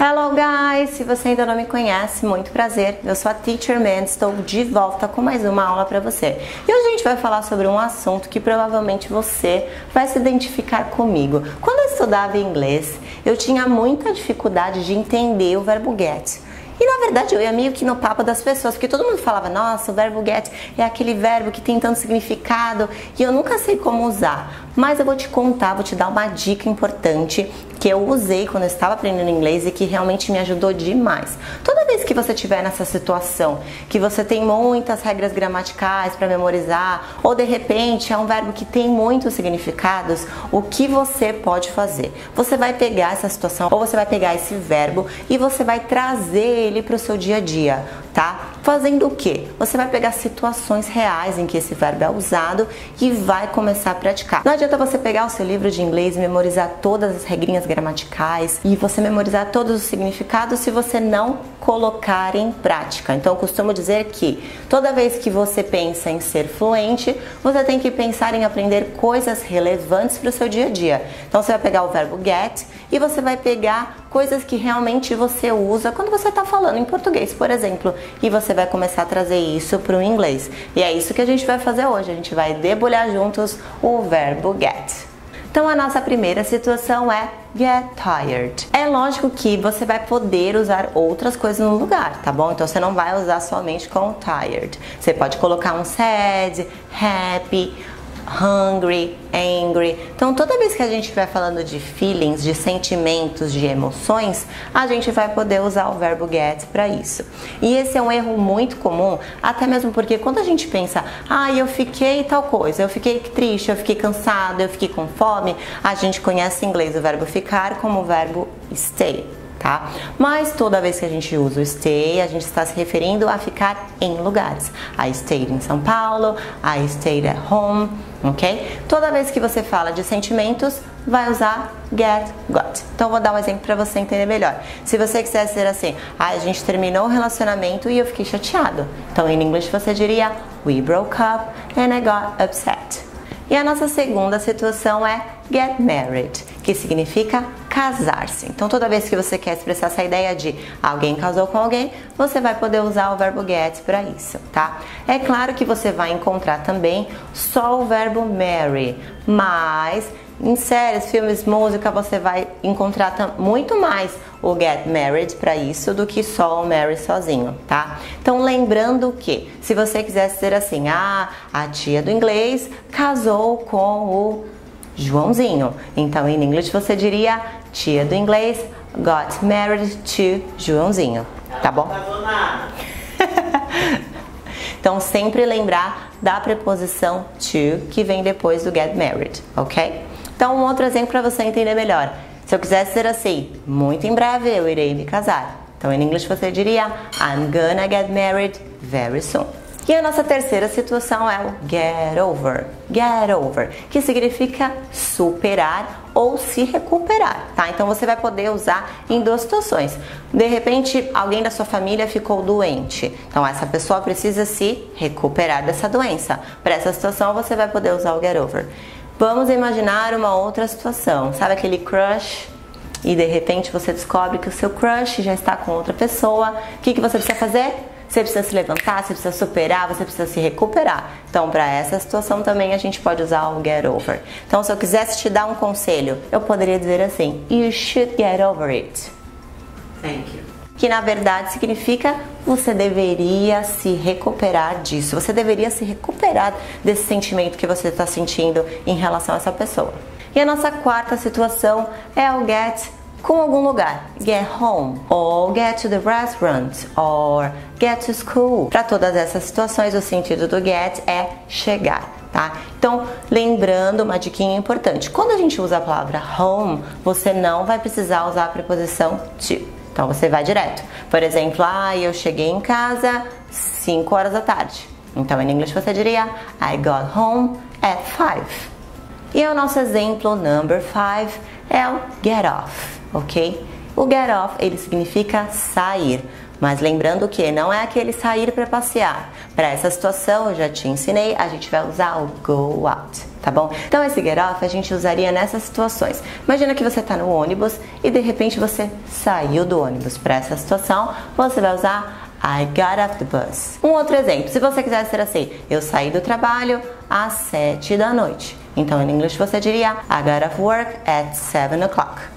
Hello guys! Se você ainda não me conhece, muito prazer. Eu sou a Teacher Man, estou de volta com mais uma aula para você. E hoje a gente vai falar sobre um assunto que provavelmente você vai se identificar comigo. Quando eu estudava inglês, eu tinha muita dificuldade de entender o verbo get. E na verdade eu ia meio que no papo das pessoas, porque todo mundo falava, nossa, o verbo get é aquele verbo que tem tanto significado e eu nunca sei como usar. Mas eu vou te contar, vou te dar uma dica importante que eu usei quando eu estava aprendendo inglês e que realmente me ajudou demais. Toda vez que você estiver nessa situação, que você tem muitas regras gramaticais para memorizar, ou de repente é um verbo que tem muitos significados, o que você pode fazer? Você vai pegar essa situação, ou você vai pegar esse verbo e você vai trazer ele para o seu dia a dia, tá? Fazendo o quê? Você vai pegar situações reais em que esse verbo é usado e vai começar a praticar. Não adianta você pegar o seu livro de inglês e memorizar todas as regrinhas gramaticais e você memorizar todos os significados se você não colocar em prática. Então eu costumo dizer que toda vez que você pensa em ser fluente, você tem que pensar em aprender coisas relevantes para o seu dia a dia. Então você vai pegar o verbo get e você vai pegar coisas que realmente você usa quando você está falando em português, por exemplo, e você vai começar a trazer isso para o inglês. E é isso que a gente vai fazer hoje, a gente vai debulhar juntos o verbo get. Então a nossa primeira situação é get tired. É lógico que você vai poder usar outras coisas no lugar, tá bom? Então você não vai usar somente com tired. Você pode colocar um sad, happy, hungry, angry. Então toda vez que a gente vai falando de feelings, de sentimentos, de emoções, a gente vai poder usar o verbo get para isso. E esse é um erro muito comum, até mesmo porque quando a gente pensa, eu fiquei tal coisa, eu fiquei triste, eu fiquei cansado, eu fiquei com fome, a gente conhece em inglês o verbo ficar como o verbo stay. Tá? Mas toda vez que a gente usa o stay, a gente está se referindo a ficar em lugares. I stayed em São Paulo, I stayed at home, ok? Toda vez que você fala de sentimentos, vai usar get, got. Então vou dar um exemplo para você entender melhor. Se você quiser dizer assim, a gente terminou o relacionamento e eu fiquei chateado. Então em inglês você diria, we broke up and I got upset. E a nossa segunda situação é get married, que significa casar-se. Então toda vez que você quer expressar essa ideia de alguém casou com alguém, você vai poder usar o verbo get para isso, tá? É claro que você vai encontrar também só o verbo marry, mas em séries, filmes, música, você vai encontrar muito mais o get married para isso do que só o marry sozinho, tá? Então lembrando que se você quiser dizer assim, a tia do inglês casou com o Joãozinho. Então em inglês você diria tia do inglês got married to Joãozinho, tá bom? Então sempre lembrar da preposição to que vem depois do get married, ok? Então um outro exemplo para você entender melhor. Se eu quisesse dizer assim, muito em breve eu irei me casar. Então em inglês você diria I'm gonna get married very soon. E a nossa terceira situação é o get over, que significa superar ou se recuperar, tá? Então você vai poder usar em duas situações. De repente, alguém da sua família ficou doente. Então essa pessoa precisa se recuperar dessa doença. Para essa situação você vai poder usar o get over. Vamos imaginar uma outra situação. Sabe aquele crush? E de repente você descobre que o seu crush já está com outra pessoa. O que você precisa fazer? Você precisa se levantar, você precisa superar, você precisa se recuperar. Então, para essa situação também a gente pode usar o get over. Então, se eu quisesse te dar um conselho, eu poderia dizer assim, you should get over it. Thank you. Que na verdade significa você deveria se recuperar disso. Você deveria se recuperar desse sentimento que você está sentindo em relação a essa pessoa. E a nossa quarta situação é o get com algum lugar, get home, or get to the restaurant, or get to school. Para todas essas situações, o sentido do get é chegar, tá? Então, lembrando uma diquinha importante, quando a gente usa a palavra home, você não vai precisar usar a preposição to. Então, você vai direto. Por exemplo, eu cheguei em casa 5 horas da tarde. Então, em inglês você diria, I got home at 5. E o nosso exemplo number 5 é o get off. Ok? O get off, ele significa sair. Mas lembrando que não é aquele sair para passear. Para essa situação, eu já te ensinei, a gente vai usar o go out, tá bom? Então esse get off a gente usaria nessas situações. Imagina que você está no ônibus e de repente você saiu do ônibus. Para essa situação, você vai usar I got off the bus. Um outro exemplo, se você quiser ser assim, eu saí do trabalho às 7 da noite. Então em inglês você diria I got off work at 7 o'clock.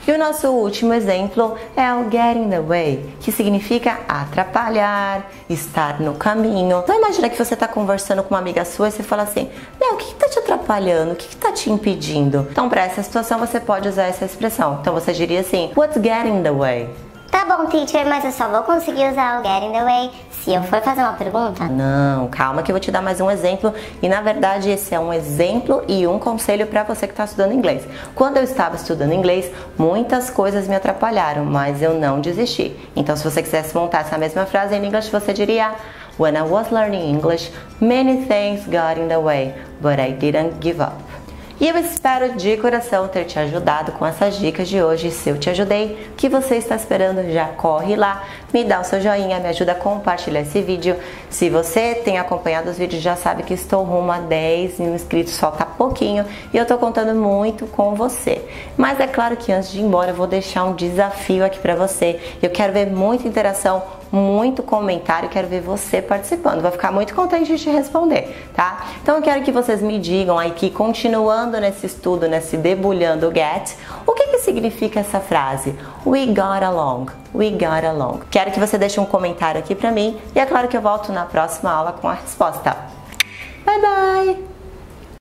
E o nosso último exemplo é o get in the way, que significa atrapalhar, estar no caminho. Então imagina que você está conversando com uma amiga sua e você fala assim, o que está te atrapalhando? O que está te impedindo? Então para essa situação você pode usar essa expressão. Então você diria assim, what's getting in the way? Tá bom, teacher, mas eu só vou conseguir usar o get in the way se eu for fazer uma pergunta? Não, calma que eu vou te dar mais um exemplo. E na verdade esse é um exemplo e um conselho para você que está estudando inglês. Quando eu estava estudando inglês, muitas coisas me atrapalharam, mas eu não desisti. Então se você quisesse montar essa mesma frase em inglês, você diria When I was learning English, many things got in the way, but I didn't give up. E eu espero de coração ter te ajudado com essas dicas de hoje. Se eu te ajudei, o que você está esperando? Já corre lá, me dá o seu joinha, me ajuda a compartilhar esse vídeo. Se você tem acompanhado os vídeos, já sabe que estou rumo a 10 mil inscritos, falta pouquinho e eu estou contando muito com você. Mas é claro que antes de ir embora eu vou deixar um desafio aqui para você. Eu quero ver muita interação, muito comentário, quero ver você participando. Vou ficar muito contente de te responder, tá? Então eu quero que vocês me digam aí que, continuando nesse estudo, nesse debulhando o get, o que significa essa frase? We got along. We got along. Quero que você deixe um comentário aqui pra mim e é claro que eu volto na próxima aula com a resposta. Bye bye!